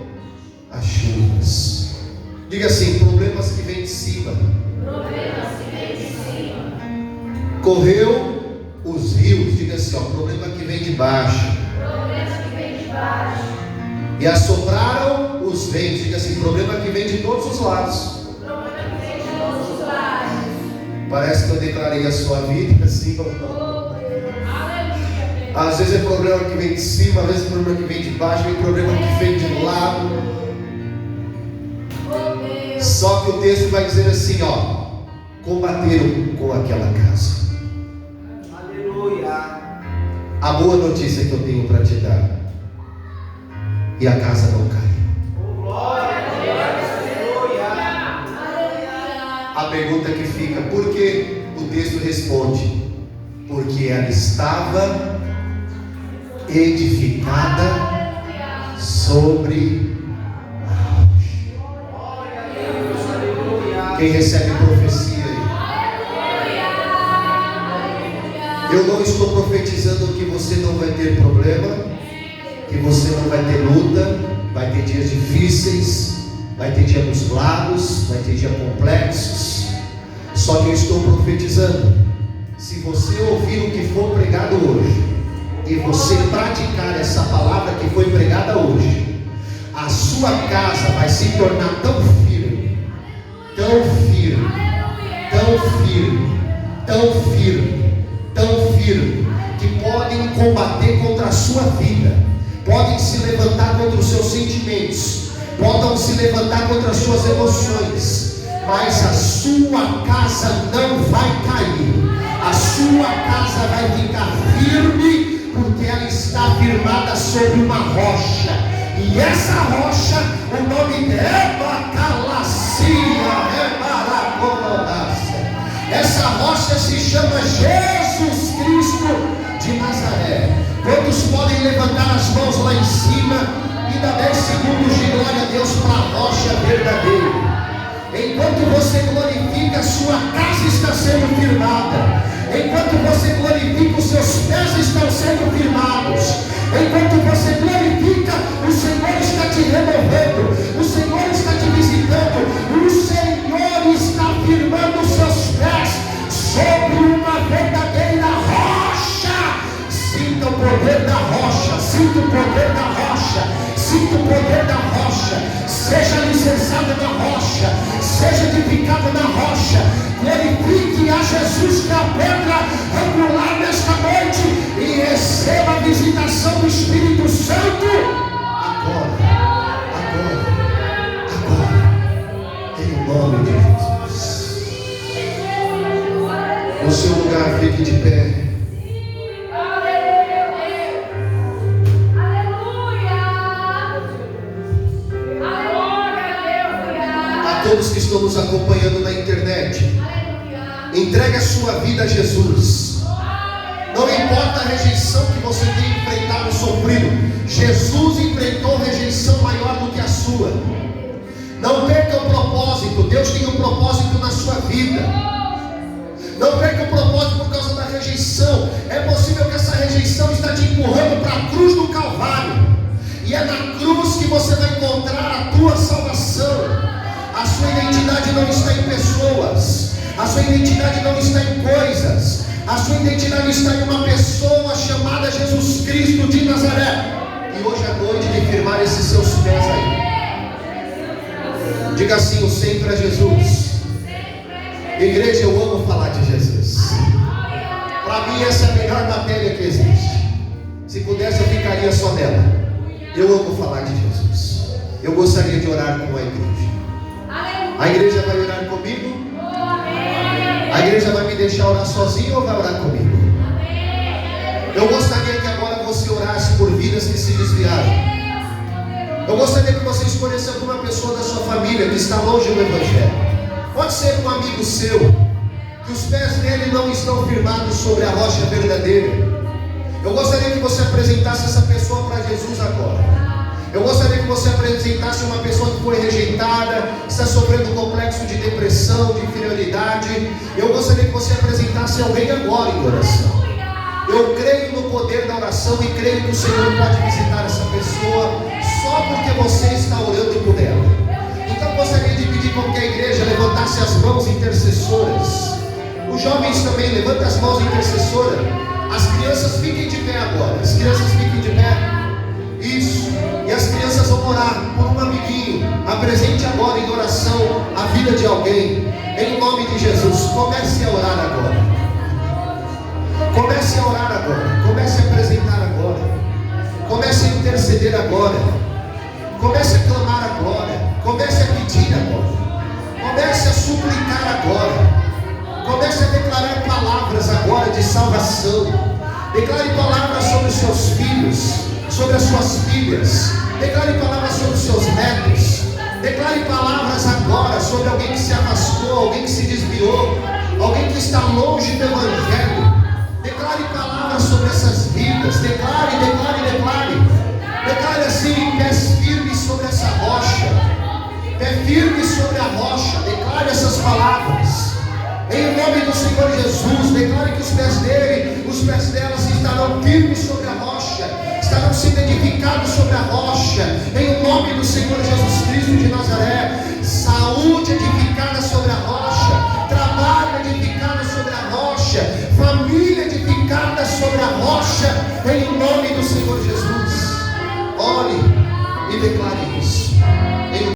as chuvas. Diga assim: problemas que vêm de cima. Correu os rios. Diga assim, ó, problema que vem de baixo. E assopraram os ventos. Diga assim: problema que vem de todos os lados. Parece que eu declarei a sua vida assim ou não. Às vezes é problema que vem de cima, às vezes é problema que vem de baixo, é problema que vem de lado. Só que o texto vai dizer assim, ó: combateram com aquela casa. Aleluia. A boa notícia que eu tenho para te dar: e a casa não caiu. Glória a Deus. A pergunta que fica: por que? O texto responde: porque ela estava edificada sobre a rocha. Quem recebe profecia aí? Eu não estou profetizando que você não vai ter problema, que você não vai ter luta, vai ter dias difíceis, vai ter dias nublados, vai ter dias complexos. Só que eu estou profetizando, se você ouvir o que for pregado hoje e você praticar essa palavra que foi pregada hoje, a sua casa vai se tornar tão firme, tão firme, tão firme, tão firme, tão firme, que podem combater contra a sua vida, podem se levantar contra os seus sentimentos, podem se levantar contra as suas emoções, mas a sua casa não vai cair, a sua casa vai ficar firme, porque ela está firmada sobre uma rocha, e essa rocha, o nome dela, Calacia, essa rocha se chama Jesus Cristo de Nazaré. Quantos podem levantar as mãos lá em cima e dar 10 segundos de glória a Deus para a rocha verdadeira? Enquanto você glorifica, a sua casa está sendo firmada. Enquanto você glorifica, os seus pés estão sendo firmados. Enquanto você glorifica, o Senhor está te removendo, o Senhor está te visitando, o Senhor está firmando os seus pés sobre uma verdadeira rocha. Sinta o poder da rocha, sinta o poder da rocha, sinta o poder da rocha. Seja alicerçado na rocha, seja edificado na rocha. Glorifique a Jesus, que é a pedra angular nesta noite, e receba a visitação do Espírito Santo agora, em nome de Jesus. No seu lugar, fique de pé. Todos que estão nos acompanhando na internet, entregue a sua vida a Jesus. Não importa a rejeição que você tenha enfrentado, sofrido, Jesus enfrentou rejeição maior do que a sua. Não perca o propósito. Deus tem um propósito na sua vida. Não perca o propósito por causa da rejeição. É possível que essa rejeição está te empurrando para a cruz do Calvário, e é na cruz que você vai encontrar a tua salvação. A sua identidade não está em pessoas, a sua identidade não está em coisas, a sua identidade está em uma pessoa chamada Jesus Cristo de Nazaré. E hoje é noite de firmar esses seus pés aí. Diga assim: o sempre é Jesus. Igreja, eu amo falar de Jesus. Para mim essa é a melhor matéria que existe. Se pudesse eu ficaria só nela. Eu amo falar de Jesus. Eu gostaria de orar com a igreja. A igreja vai orar comigo? A igreja vai me deixar orar sozinho ou vai orar comigo? Eu gostaria que agora você orasse por vidas que se desviaram. Eu gostaria que você escolhesse alguma pessoa da sua família que está longe do Evangelho. Pode ser um amigo seu, que os pés dele não estão firmados sobre a rocha verdadeira. Eu gostaria que você apresentasse essa pessoa para Jesus agora. Eu gostaria que você apresentasse uma pessoa que foi rejeitada, está sofrendo um complexo de depressão, de inferioridade. Eu gostaria que você apresentasse alguém agora em oração. Eu creio no poder da oração e creio que o Senhor pode visitar essa pessoa só porque você está orando por ela. Então eu gostaria de pedir com que a igreja levantasse as mãos intercessoras. Os jovens também, levantem as mãos intercessoras. As crianças fiquem de pé agora. As crianças fiquem de pé. Isso. E as crianças vão orar por um amiguinho. Apresente agora em oração a vida de alguém. Em nome de Jesus. Comece a orar agora. Comece a orar agora. Comece a apresentar agora. Comece a interceder agora. Comece a clamar agora. Comece a pedir agora. Comece a suplicar agora. Comece a declarar palavras agora de salvação. Declare palavras sobre os seus filhos, sobre as suas filhas. Declare palavras sobre os seus netos. Declare palavras agora sobre alguém que se afastou, alguém que se desviou, alguém que está longe do Evangelho. Declare palavras sobre essas vidas. Declare, declare, declare. Declare assim: pés firmes sobre essa rocha. Pé firme sobre a rocha. Declare essas palavras. Em nome do Senhor Jesus, declare que os pés dele, os Senhor Jesus Cristo de Nazaré. Saúde edificada sobre a rocha, trabalho edificado sobre a rocha, família edificada sobre a rocha, em nome do Senhor Jesus. Ore e declare isso.